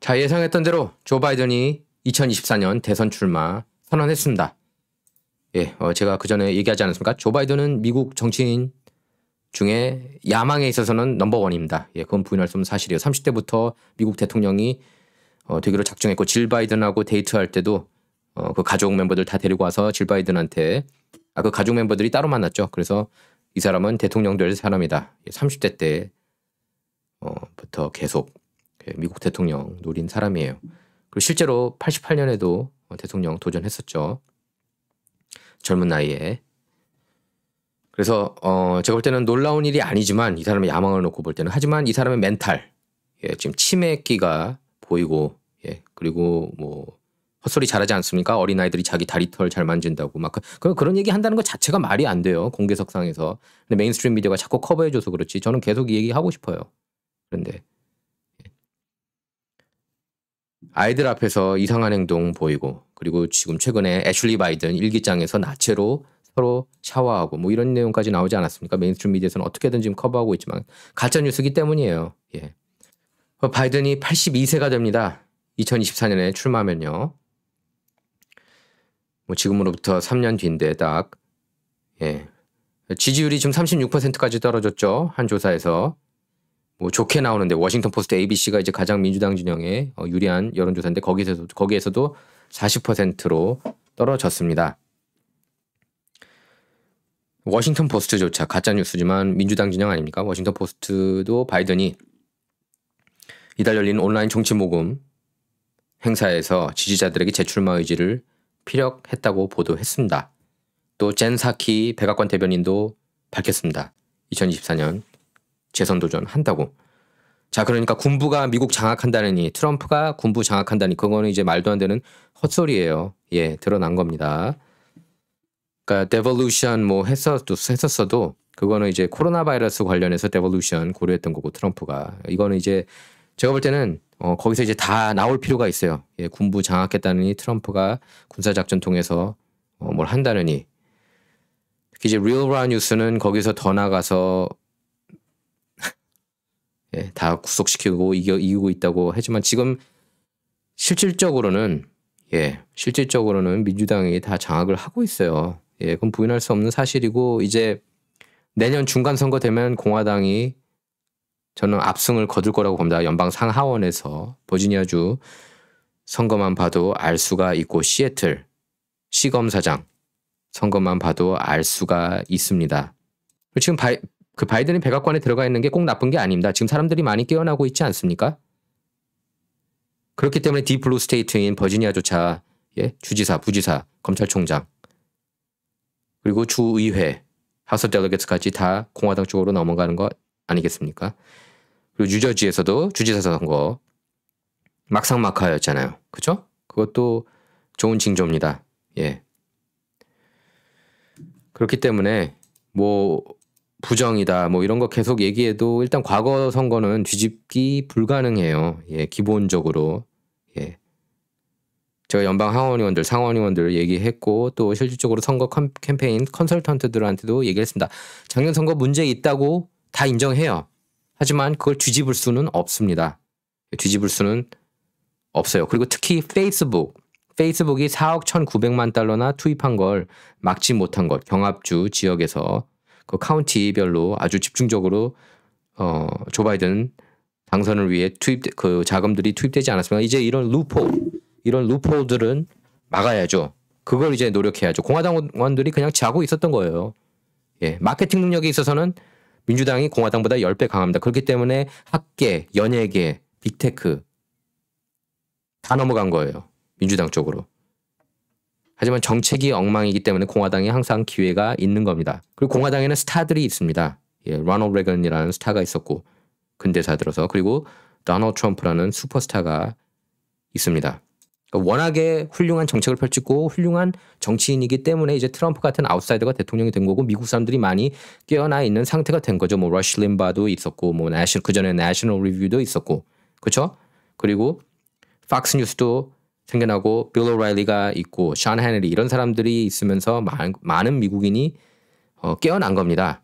자, 예상했던 대로 조 바이든이 2024년 대선 출마 선언했습니다. 예, 제가 그 전에 얘기하지 않았습니까? 조 바이든은 미국 정치인 중에 야망에 있어서는 넘버원입니다. 예, 그건 부인할 수 없는 사실이에요. 30대부터 미국 대통령이 되기로 작정했고, 질 바이든하고 데이트할 때도 그 가족 멤버들 다 데리고 와서 질 바이든한테 그 가족 멤버들이 따로 만났죠. 그래서 이 사람은 대통령 될 사람이다. 30대 때부터 계속 미국 대통령 노린 사람이에요. 그리고 실제로 88년에도 대통령 도전했었죠. 젊은 나이에. 그래서 제가 볼 때는 놀라운 일이 아니지만 이 사람의 야망을 놓고 볼 때는, 하지만 이 사람의 멘탈, 지금 치매기가 보이고, 그리고 뭐 헛소리 잘하지 않습니까? 어린아이들이 자기 다리털 잘 만진다고 막 그런 얘기 한다는 것 자체가 말이 안 돼요. 공개석상에서. 근데 메인스트림 미디어가 자꾸 커버해줘서 그렇지 저는 계속 이 얘기 하고 싶어요. 그런데 아이들 앞에서 이상한 행동 보이고, 그리고 지금 최근에 애슐리 바이든 일기장에서 나체로 서로 샤워하고 뭐 이런 내용까지 나오지 않았습니까? 메인스트림 미디어에서는 어떻게든 지금 커버하고 있지만 가짜 뉴스기 때문이에요. 예. 바이든이 82세가 됩니다. 2024년에 출마하면요. 뭐 지금으로부터 3년 뒤인데 딱, 지지율이 지금 36%까지 떨어졌죠. 한 조사에서. 뭐 좋게 나오는데, 워싱턴 포스트 ABC가 이제 가장 민주당 진영에 유리한 여론조사인데 거기에서도 40%로 떨어졌습니다. 워싱턴 포스트조차 가짜 뉴스지만 민주당 진영 아닙니까? 워싱턴 포스트도 바이든이 이달 열린 온라인 정치 모금 행사에서 지지자들에게 재출마 의지를 피력했다고 보도했습니다. 또 젠 사키 백악관 대변인도 밝혔습니다. 2024년 재선 도전한다고. 자, 그러니까 군부가 미국 장악한다느니, 트럼프가 군부 장악한다니, 그거는 이제 말도 안 되는 헛소리예요. 예, 드러난 겁니다. 그러니까 데볼루션 뭐 했었어도 그거는 이제 코로나 바이러스 관련해서 데볼루션 고려했던 거고, 트럼프가. 이거는 이제 제가 볼 때는 거기서 이제 다 나올 필요가 있어요. 예, 군부 장악했다느니, 트럼프가 군사작전 통해서 뭘 한다느니. 특히 이제 리얼라 뉴스는 거기서 더 나가서 다 구속시키고 이기고 있다고 하지만, 지금 실질적으로는 민주당이 다 장악을 하고 있어요. 예, 그건 부인할 수 없는 사실이고, 이제 내년 중간 선거 되면 공화당이 저는 압승을 거둘 거라고 봅니다. 연방 상하원에서 버지니아주 선거만 봐도 알 수가 있고, 시애틀 시검사장 선거만 봐도 알 수가 있습니다. 지금 바이든이 백악관에 들어가 있는 게 꼭 나쁜 게 아닙니다. 지금 사람들이 많이 깨어나고 있지 않습니까? 그렇기 때문에 딥블루 스테이트인 버지니아조차 주지사, 부지사, 검찰총장, 그리고 주의회, 하우스 델레게이트까지 다 공화당 쪽으로 넘어가는 거 아니겠습니까? 그리고 뉴저지에서도 주지사 선거 막상막하였잖아요. 그죠? 그것도 좋은 징조입니다. 예. 그렇기 때문에 뭐 부정이다 뭐 이런 거 계속 얘기해도 일단 과거 선거는 뒤집기 불가능해요. 예, 기본적으로. 예. 제가 연방 하원의원들, 상원의원들 얘기했고, 또 실질적으로 선거 캠페인 컨설턴트들한테도 얘기했습니다. 작년 선거 문제 있다고 다 인정해요. 하지만 그걸 뒤집을 수는 없습니다. 뒤집을 수는 없어요. 그리고 특히 페이스북이 4억 1,900만 달러나 투입한 걸 막지 못한 것, 경합주 지역에서 그 카운티별로 아주 집중적으로 조 바이든 당선을 위해 그 자금들이 투입되지 않았습니다. 이제 이런 루폴들은 막아야죠. 그걸 이제 노력해야죠. 공화당 의원들이 그냥 자고 있었던 거예요. 예, 마케팅 능력에 있어서는 민주당이 공화당보다 10배 강합니다. 그렇기 때문에 학계, 연예계, 빅테크 다 넘어간 거예요. 민주당 쪽으로. 하지만 정책이 엉망이기 때문에 공화당이 항상 기회가 있는 겁니다. 그리고 공화당에는 스타들이 있습니다. 예, 로널드 레건이라는 스타가 있었고, 근대사 들어서. 그리고 도널드 트럼프라는 슈퍼스타가 있습니다. 그러니까 워낙에 훌륭한 정책을 펼치고 훌륭한 정치인이기 때문에 이제 트럼프 같은 아웃사이더가 대통령이 된 거고, 미국 사람들이 많이 깨어나 있는 상태가 된 거죠. 뭐 러시 림바도 있었고, 뭐 그전에 내셔널 리뷰도 있었고, 그렇죠? 그리고 팍스 뉴스도 생겨나고, 빌 오라일리가 있고, 션 해너리, 이런 사람들이 있으면서 많은 미국인이 깨어난 겁니다.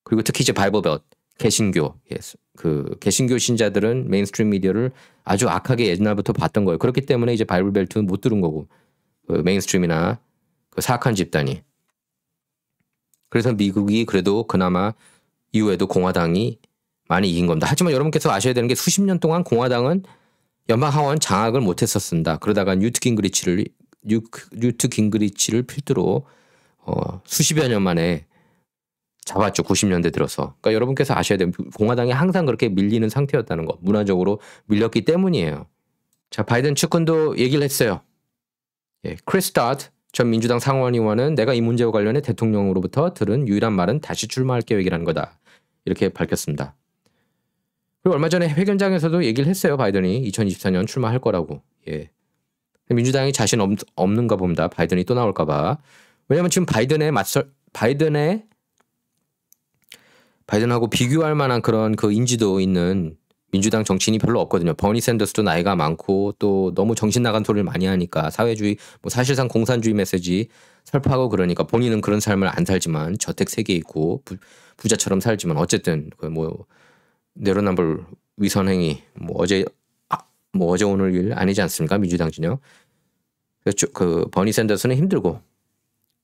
그리고 특히 이제 바이블 벨트, 개신교, 예, 그 개신교 신자들은 메인스트림 미디어를 아주 악하게 옛날부터 봤던 거예요. 그렇기 때문에 이제 바이블 벨트는 못 들은 거고, 그 메인스트림이나 그 사악한 집단이. 그래서 미국이 그래도 그나마 이후에도 공화당이 많이 이긴 겁니다. 하지만 여러분께서 아셔야 되는 게 수십 년 동안 공화당은 연방 하원 장악을 못했었습니다. 그러다가 뉴트 깅그리치를 필두로 수십여 년 만에 잡았죠. 90년대 들어서. 그러니까 여러분께서 아셔야 돼요. 공화당이 항상 그렇게 밀리는 상태였다는 거. 문화적으로 밀렸기 때문이에요. 자, 바이든 측근도 얘기를 했어요. 예, 크리스 다트 전 민주당 상원의원은 내가 이 문제와 관련해 대통령으로부터 들은 유일한 말은 다시 출마할 계획이라는 거다. 이렇게 밝혔습니다. 그리고 얼마 전에 회견장에서도 얘기를 했어요. 바이든이 2024년 출마할 거라고. 예. 민주당이 자신 없는가 봅니다. 바이든이 또 나올까 봐. 왜냐하면 지금 바이든하고 비교할 만한 그런 그 인지도 있는 민주당 정치인이 별로 없거든요. 버니 샌더스도 나이가 많고 또 너무 정신 나간 소리를 많이 하니까 사회주의, 뭐 사실상 공산주의 메시지 설파하고 그러니까 본인은 그런 삶을 안 살지만 저택 3개 있고 부자처럼 살지만 어쨌든 그 뭐 내로남불 위선행위 뭐 어제 오늘 일 아니지 않습니까? 민주당 진영. 그 버니 샌더스는 힘들고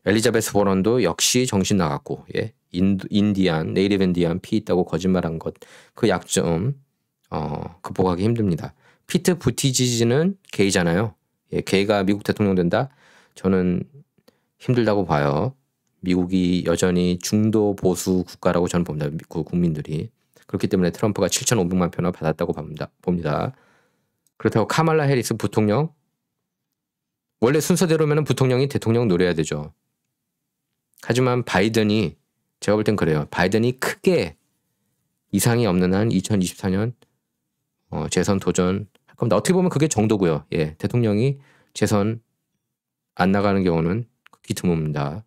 엘리자베스 워런도 역시 정신 나갔고, 예. 네이티브 인디안 피 있다고 거짓말한 것, 그 약점 극복하기 힘듭니다. 피트 부티지지는 게이잖아요. 예, 게이가 미국 대통령 된다? 저는 힘들다고 봐요. 미국이 여전히 중도 보수 국가라고 저는 봅니다. 그 국민들이. 그렇기 때문에 트럼프가 7,500만 표나 받았다고 봅니다. 그렇다고 카말라 해리스 부통령, 원래 순서대로면 부통령이 대통령 노려야 되죠. 하지만 바이든이, 제가 볼 땐 그래요. 바이든이 크게 이상이 없는 한 2024년 재선 도전할 겁니다. 어떻게 보면 그게 정도고요. 예, 대통령이 재선 안 나가는 경우는 극히 드뭅니다.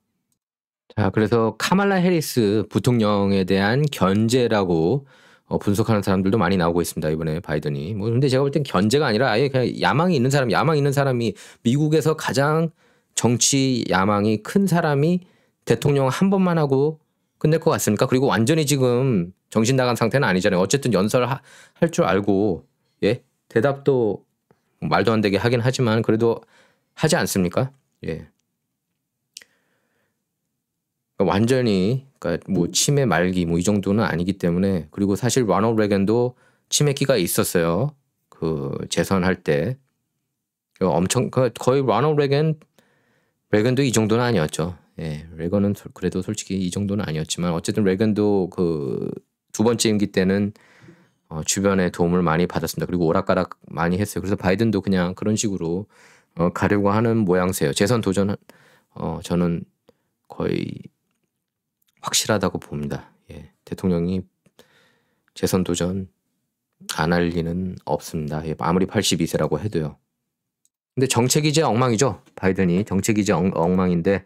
자, 그래서 카말라 해리스 부통령에 대한 견제라고 분석하는 사람들도 많이 나오고 있습니다. 이번에 바이든이. 뭐 근데 제가 볼 땐 견제가 아니라 아예 그냥 야망 있는 사람이 미국에서 가장 정치 야망이 큰 사람이 대통령 한 번만 하고 끝낼 것 같습니까? 그리고 완전히 지금 정신 나간 상태는 아니잖아요. 어쨌든 연설할 줄 알고, 예, 대답도 말도 안 되게 하긴 하지만 그래도 하지 않습니까? 예. 완전히 그러니까 뭐 치매 말기 뭐 이 정도는 아니기 때문에. 그리고 사실 로널드 레건도 치매기가 있었어요. 그 재선할 때 엄청 거의 로널드 레건도 이 정도는 아니었죠. 예, 레건은 그래도 솔직히 이 정도는 아니었지만 어쨌든 레건도 그 두 번째 임기 때는 주변의 도움을 많이 받았습니다. 그리고 오락가락 많이 했어요. 그래서 바이든도 그냥 그런 식으로 가려고 하는 모양새예요. 재선 도전 저는 거의 확실하다고 봅니다. 예, 대통령이 재선 도전 안 할 리는 없습니다. 예, 아무리 82세라고 해도요. 근데 정책이 이제 엉망이죠. 바이든이 정책이 이제 엉망인데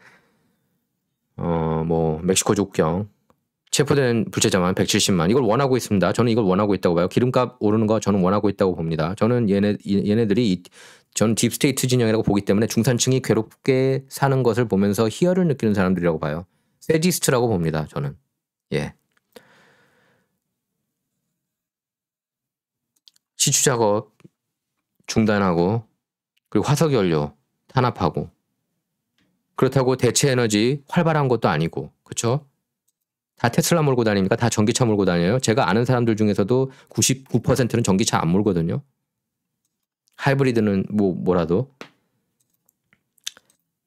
뭐 멕시코 국경 체포된 불체자만 170만 이걸 원하고 있습니다. 저는 이걸 원하고 있다고 봐요. 기름값 오르는 거 저는 원하고 있다고 봅니다. 저는 얘네들이 저는 딥스테이트 진영이라고 보기 때문에 중산층이 괴롭게 사는 것을 보면서 희열을 느끼는 사람들이라고 봐요. 세디스트라고 봅니다. 저는. 예. 시추 작업 중단하고 그리고 화석 연료 탄압하고 그렇다고 대체 에너지 활발한 것도 아니고 그렇죠? 다 테슬라 몰고 다니니까 다 전기차 몰고 다녀요. 제가 아는 사람들 중에서도 99%는 전기차 안 몰거든요. 하이브리드는 뭐라도.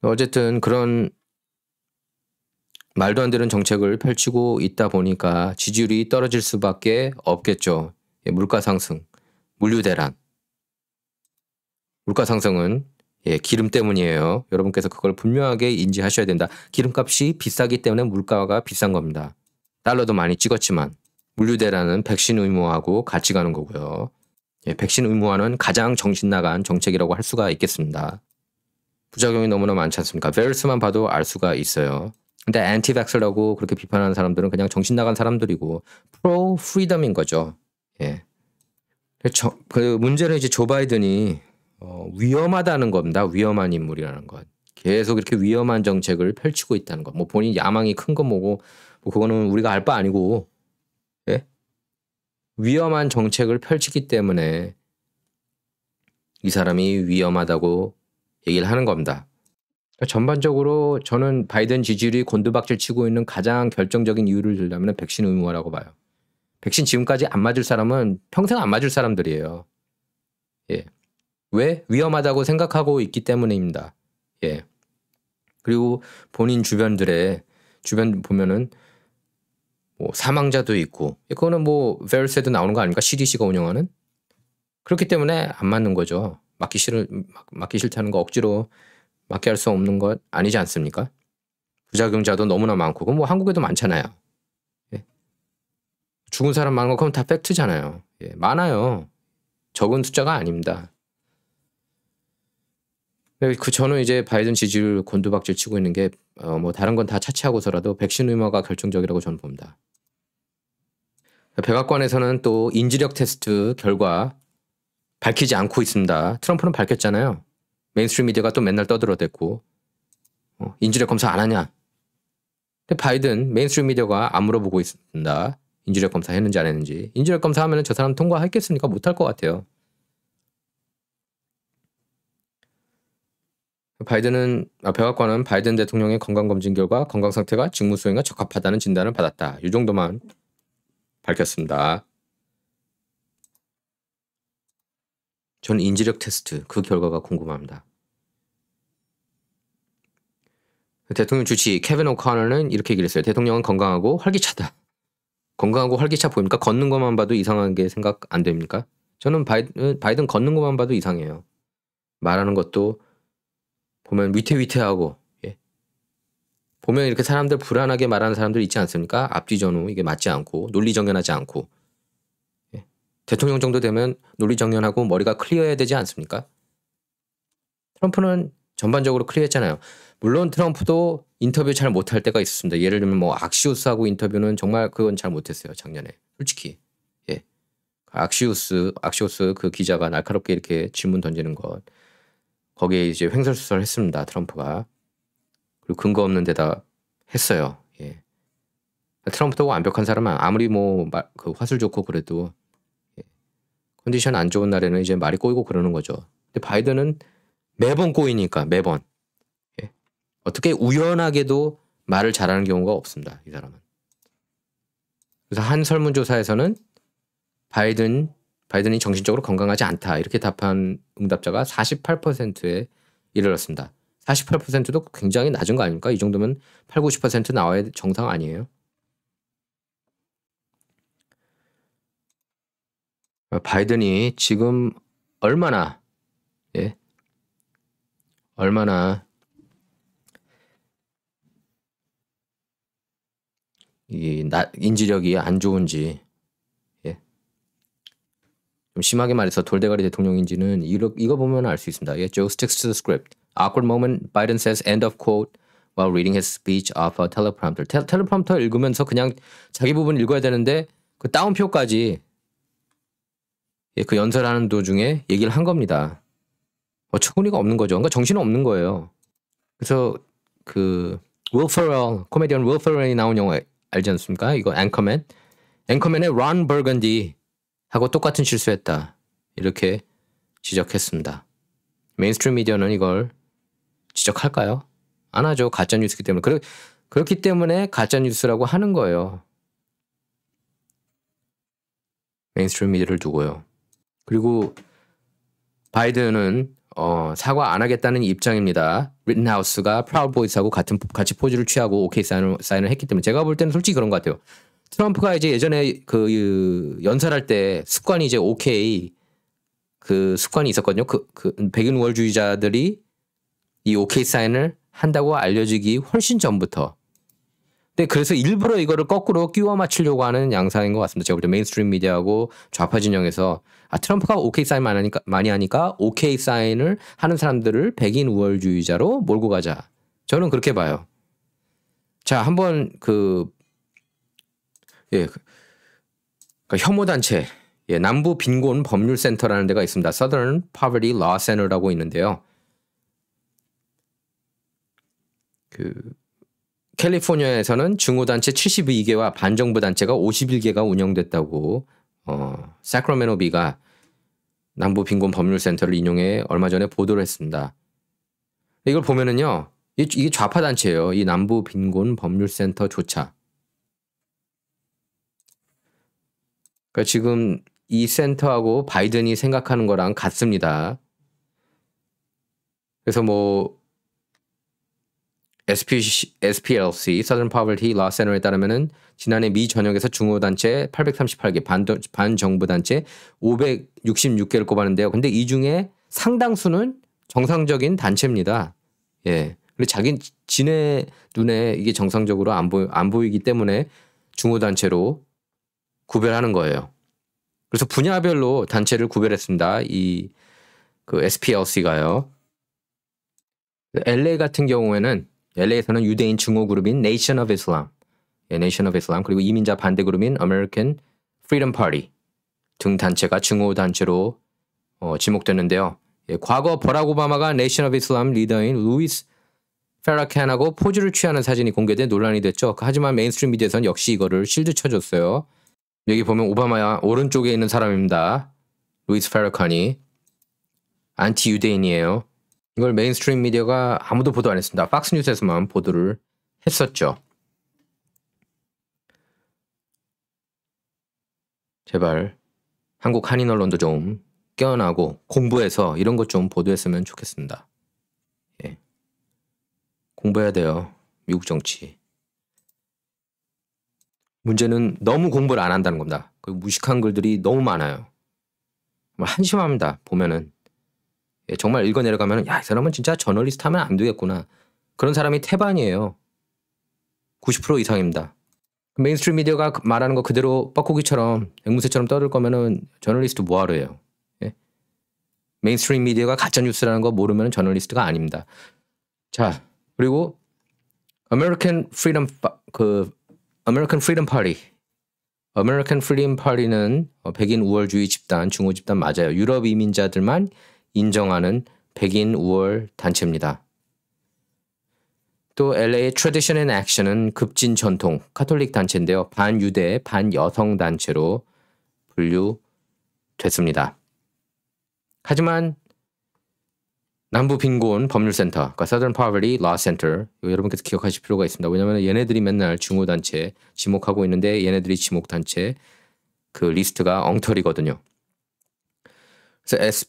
어쨌든 그런 말도 안 되는 정책을 펼치고 있다 보니까 지지율이 떨어질 수밖에 없겠죠. 예, 물가 상승, 물류 대란. 물가 상승은 예, 기름 때문이에요. 여러분께서 그걸 분명하게 인지하셔야 된다. 기름값이 비싸기 때문에 물가가 비싼 겁니다. 달러도 많이 찍었지만 물류 대란은 백신 의무화하고 같이 가는 거고요. 예, 백신 의무화는 가장 정신 나간 정책이라고 할 수가 있겠습니다. 부작용이 너무나 많지 않습니까? 베르스만 봐도 알 수가 있어요. 근데 안티백서라고 그렇게 비판하는 사람들은 그냥 정신 나간 사람들이고 프로 프리덤인 거죠. 예. 그 문제는 이제 조 바이든이 위험하다는 겁니다. 위험한 인물이라는 것. 계속 이렇게 위험한 정책을 펼치고 있다는 것. 뭐 본인 야망이 큰 거 뭐고 뭐 그거는 우리가 알 바 아니고, 예? 위험한 정책을 펼치기 때문에 이 사람이 위험하다고 얘기를 하는 겁니다. 그러니까 전반적으로 저는 바이든 지지율이 곤두박질 치고 있는 가장 결정적인 이유를 들자면 백신 의무화라고 봐요. 백신 지금까지 안 맞을 사람은 평생 안 맞을 사람들이에요. 예. 왜? 위험하다고 생각하고 있기 때문입니다. 예. 그리고 본인 주변 보면은 뭐 사망자도 있고, 그거는 뭐 베르세도 나오는 거 아닙니까? CDC가 운영하는. 그렇기 때문에 안 맞는 거죠. 맞기 싫다는 거 억지로 맞게 할 수 없는 것 아니지 않습니까? 부작용자도 너무나 많고, 그럼 뭐 한국에도 많잖아요. 예. 죽은 사람 많은 거 그건 다 팩트잖아요. 예. 많아요. 적은 숫자가 아닙니다. 저는 이제 바이든 지지율 곤두박질 치고 있는 게 뭐 다른 건 다 차치하고서라도 백신 의무화가 결정적이라고 저는 봅니다. 백악관에서는 또 인지력 테스트 결과 밝히지 않고 있습니다. 트럼프는 밝혔잖아요. 메인스트림 미디어가 또 맨날 떠들어댔고 인지력 검사 안 하냐. 근데 바이든 메인스트림 미디어가 안 물어보고 있습니다. 인지력 검사 했는지 안 했는지. 인지력 검사하면 저 사람 통과했겠습니까? 못할 것 같아요. 백악관은 바이든 대통령의 건강검진 결과 건강 상태가 직무 수행에 적합하다는 진단을 받았다. 이 정도만 밝혔습니다. 저는 인지력 테스트 그 결과가 궁금합니다. 대통령 주치 케빈 오커너는 이렇게 얘기를 했어요. 대통령은 건강하고 활기차다. 건강하고 활기차 보입니까? 걷는 것만 봐도 이상한 게 생각 안 됩니까? 저는 바이든 걷는 것만 봐도 이상해요. 말하는 것도 보면 위태위태하고, 예. 보면 이렇게 사람들 불안하게 말하는 사람들 있지 않습니까? 앞뒤 전후 이게 맞지 않고 논리정연하지 않고. 예. 대통령 정도 되면 논리정연하고 머리가 클리어해야 되지 않습니까? 트럼프는 전반적으로 클리어했잖아요. 물론 트럼프도 인터뷰 잘 못할 때가 있었습니다. 예를 들면 뭐 악시우스하고 인터뷰는 정말 그건 잘 못했어요. 작년에 솔직히. 예. 악시우스 그 기자가 날카롭게 이렇게 질문 던지는 것 거기에 이제 횡설수설했습니다. 트럼프가. 그리고 근거 없는 데다 했어요. 예. 트럼프도 완벽한 사람은 아무리 뭐 그 화술 좋고 그래도 예. 컨디션 안 좋은 날에는 이제 말이 꼬이고 그러는 거죠. 근데 바이든은 매번 꼬이니까 매번. 예. 어떻게 우연하게도 말을 잘하는 경우가 없습니다. 이 사람은. 그래서 한 설문조사에서는 바이든이 정신적으로 건강하지 않다 이렇게 답한 응답자가 48%에 이르렀습니다. 48%도 굉장히 낮은 거 아닙니까? 이 정도면 8, 90% 나와야 정상 아니에요? 바이든이 지금 얼마나 이 인지력이 안 좋은지, 예. 좀 심하게 말해서 돌대가리 대통령인지는 이거 보면 알 수 있습니다. 예, Joe sticks to the script. Awkward moment, Biden says end of quote while reading his speech off a teleprompter. 텔레프롬터 읽으면서 그냥 자기 부분 읽어야 되는데 그 따옴표까지 예, 그 연설하는 도중에 얘기를 한 겁니다. 어처구니가 없는 거죠. 그러니까 정신은 없는 거예요. 그래서 그 코미디언 윌 페럴이 나온 영화 알지 않습니까? 이거 앵커맨의 론 버건디 하고 똑같은 실수했다. 이렇게 지적했습니다. 메인스트림 미디어는 이걸 지적할까요? 안 하죠. 가짜뉴스이기 때문에. 그렇기 때문에 가짜뉴스라고 하는 거예요. 메인스트림 미디어를 두고요. 그리고 바이든은 사과 안 하겠다는 입장입니다. 리튼하우스가 프라우드 보이스하고 같이 포즈를 취하고 오케이 사인을 했기 때문에 제가 볼 때는 솔직히 그런 것 같아요. 트럼프가 이제 예전에 그 연설할 때 습관이 이제 오케이 그 습관이 있었거든요. 그 백인 우월주의자들이 이 오케이 사인을 한다고 알려지기 훨씬 전부터. 근데 그래서 일부러 이거를 거꾸로 끼워 맞추려고 하는 양상인 것 같습니다. 제가 볼 때 메인스트림 미디어하고 좌파 진영에서 트럼프가 오케이 사인 많이 하니까 오케이 사인을 하는 사람들을 백인 우월주의자로 몰고 가자. 저는 그렇게 봐요. 자, 한번 혐오 단체 남부 빈곤 법률 센터라는 데가 있습니다. Southern Poverty Law Center라고 있는데요. 캘리포니아에서는 증오단체 72개와 반정부 단체가 51개가 운영됐다고 사크라멘토 비가 남부 빈곤 법률센터를 인용해 얼마 전에 보도를 했습니다. 이걸 보면은요, 이게 좌파 단체예요. 이 남부 빈곤 법률센터조차. 그러니까 지금 이 센터하고 바이든이 생각하는 거랑 같습니다. 그래서 뭐 SPLC, Southern Poverty Law Center에 따르면은 지난해 미 전역에서 중호단체 838개, 반정부단체 566개를 꼽았는데요. 근데 이 중에 상당수는 정상적인 단체입니다. 예. 근데 지네 눈에 이게 정상적으로 안 보이기 때문에 중호단체로 구별하는 거예요. 그래서 분야별로 단체를 구별했습니다. 그 SPLC가요. LA 같은 경우에는 LA에서는 유대인 증오 그룹인 Nation of Islam, Nation of Islam, 그리고 이민자 반대 그룹인 American Freedom Party 등 단체가 증오 단체로 지목됐는데요. 과거 버락 오바마가 Nation of Islam 리더인 루이스 페라칸하고 포즈를 취하는 사진이 공개돼 논란이 됐죠. 하지만 메인스트림 미디어에서는 역시 이거를 실드 쳐줬어요. 여기 보면 오바마 오른쪽에 있는 사람입니다. 루이스 페라칸이 안티 유대인이에요. 이걸 메인스트림 미디어가 아무도 보도 안 했습니다. 팍스뉴스에서만 보도를 했었죠. 제발 한국 한인 언론도 좀 깨어나고 공부해서 이런 것 좀 보도했으면 좋겠습니다. 예. 공부해야 돼요. 미국 정치. 문제는 너무 공부를 안 한다는 겁니다. 그리고 무식한 글들이 너무 많아요. 한심합니다. 보면은. 예, 정말 읽어 내려가면 야, 이 사람은 진짜 저널리스트 하면 안 되겠구나. 그런 사람이 태반이에요. 90% 이상입니다. 메인스트림 미디어가 말하는 거 그대로 뻐꾸기처럼 앵무새처럼 떠들 거면은 저널리스트 뭐하러 해요. 예? 메인스트림 미디어가 가짜뉴스라는 거 모르면 저널리스트가 아닙니다. 자, 그리고 American Freedom Party는 백인 우월주의 집단, 중호 집단 맞아요. 유럽 이민자들만 인정하는 백인 우월 단체입니다. 또 LA Tradition and Action은 급진 전통 카톨릭 단체인데요. 반유대, 반여성 단체로 분류됐습니다. 하지만 남부 빈곤 법률센터, 그러니까 Southern Poverty Law Center, 이거 여러분께서 기억하실 필요가 있습니다. 왜냐하면 얘네들이 맨날 중호 단체 지목하고 있는데 얘네들이 지목 단체 그 리스트가 엉터리거든요. 그래서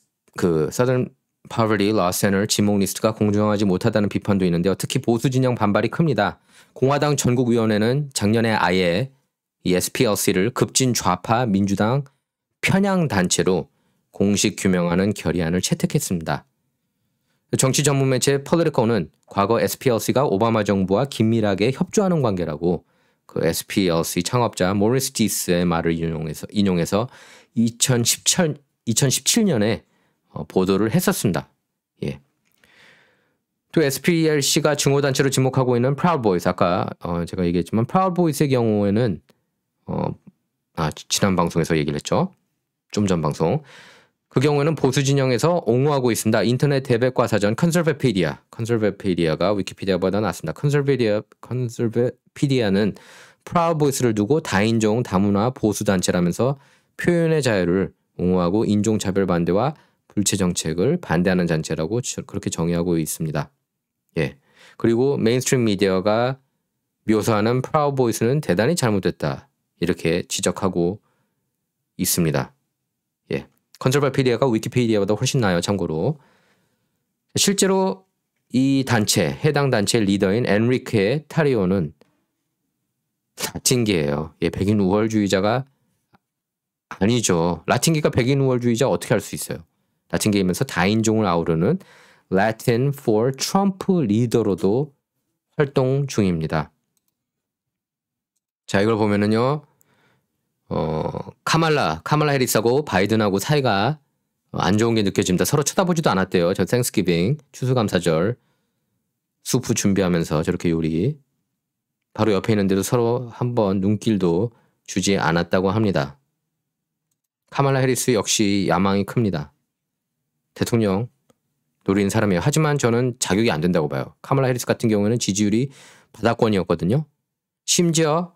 Southern Poverty Law Center 지목 리스트가 공정하지 못하다는 비판도 있는데요. 특히 보수 진영 반발이 큽니다. 공화당 전국위원회는 작년에 아예 이 SPLC를 급진 좌파 민주당 편향 단체로 공식 규명하는 결의안을 채택했습니다. 정치 전문 매체 폴리티코는 과거 SPLC가 오바마 정부와 긴밀하게 협조하는 관계라고 그 SPLC 창업자 모리스 디스의 말을 인용해서 2017년에 보도를 했었습니다. 예. 또 SPLC가 증오단체로 지목하고 있는 Proud Boys, 아까 제가 얘기했지만 Proud Boys의 경우에는 지난 방송에서 얘기를 했죠. 좀 전 방송. 그 경우에는 보수 진영에서 옹호하고 있습니다. 인터넷 대백과 사전 컨설베피디아가 위키피디아보다 낫습니다. 컨설베피디아는 Proud Boys를 두고 다인종 다문화 보수 단체라면서 표현의 자유를 옹호하고 인종차별 반대와 불체 정책을 반대하는 단체라고 그렇게 정의하고 있습니다. 예. 그리고 메인스트림 미디어가 묘사하는 Proud Boys는 대단히 잘못됐다. 이렇게 지적하고 있습니다. 예. 컨설베피디아가 위키피디아보다 훨씬 나아요. 참고로. 실제로 이 단체, 해당 단체 리더인 엔리케 타리오는 라틴계예요. 예, 백인 우월주의자가 아니죠. 라틴계가 백인 우월주의자 어떻게 할 수 있어요? 라틴계이면서 다인종을 아우르는 Latin for Trump 리더로도 활동 중입니다. 자, 이걸 보면은요. 카말라 해리스하고 바이든하고 사이가 안 좋은 게 느껴집니다. 서로 쳐다보지도 않았대요. 저 땡스기빙 추수감사절 수프 준비하면서 저렇게 요리 바로 옆에 있는데도 서로 한번 눈길도 주지 않았다고 합니다. 카말라 해리스 역시 야망이 큽니다. 대통령 노리는 사람이에요. 하지만 저는 자격이 안 된다고 봐요. 카말라 해리스 같은 경우에는 지지율이 바닥권이었거든요. 심지어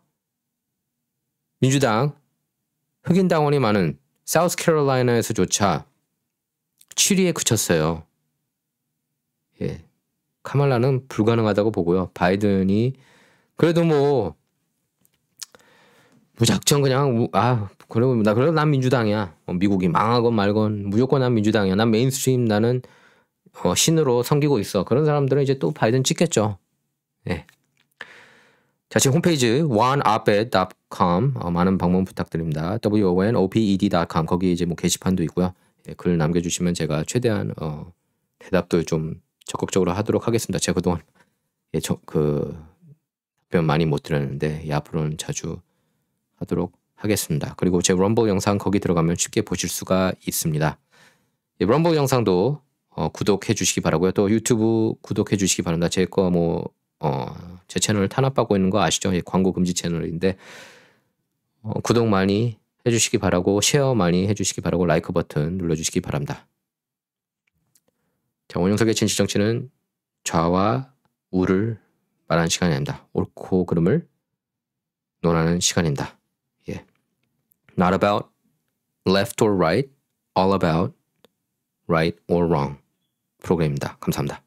민주당 흑인 당원이 많은 사우스캐롤라이나에서조차 7위에 그쳤어요. 예. 카말라는 불가능하다고 보고요. 바이든이 그래도 뭐 무작정 그냥 그래도 난 민주당이야. 미국이 망하건 말건 무조건 난 민주당이야. 난 메인스트림 나는 신으로 섬기고 있어. 그런 사람들은 이제 또 바이든 찍겠죠. 예. 자, 제 홈페이지 onoped.com 많은 방문 부탁드립니다. wonoped.com 거기 이제 뭐 게시판도 있고요. 예, 글 남겨주시면 제가 최대한 대답도 좀 적극적으로 하도록 하겠습니다. 제가 그동안 답변 많이 못 드렸는데 앞으로는 자주 하도록 하겠습니다. 그리고 제 럼블 영상 거기 들어가면 쉽게 보실 수가 있습니다. 예, 럼블 영상도 구독해 주시기 바라고요. 또 유튜브 구독해 주시기 바랍니다. 제 제 채널 탄압받고 있는 거 아시죠? 예, 광고 금지 채널인데 구독 많이 해주시기 바라고 쉐어 많이 해주시기 바라고 라이크 버튼 눌러주시기 바랍니다. 자, 원영석의 진실정치는 좌와 우를 말하는 시간이 아닙니다. 옳고 그름을 논하는 시간입니다. 예. Not about left or right, all about right or wrong 프로그램입니다. 감사합니다.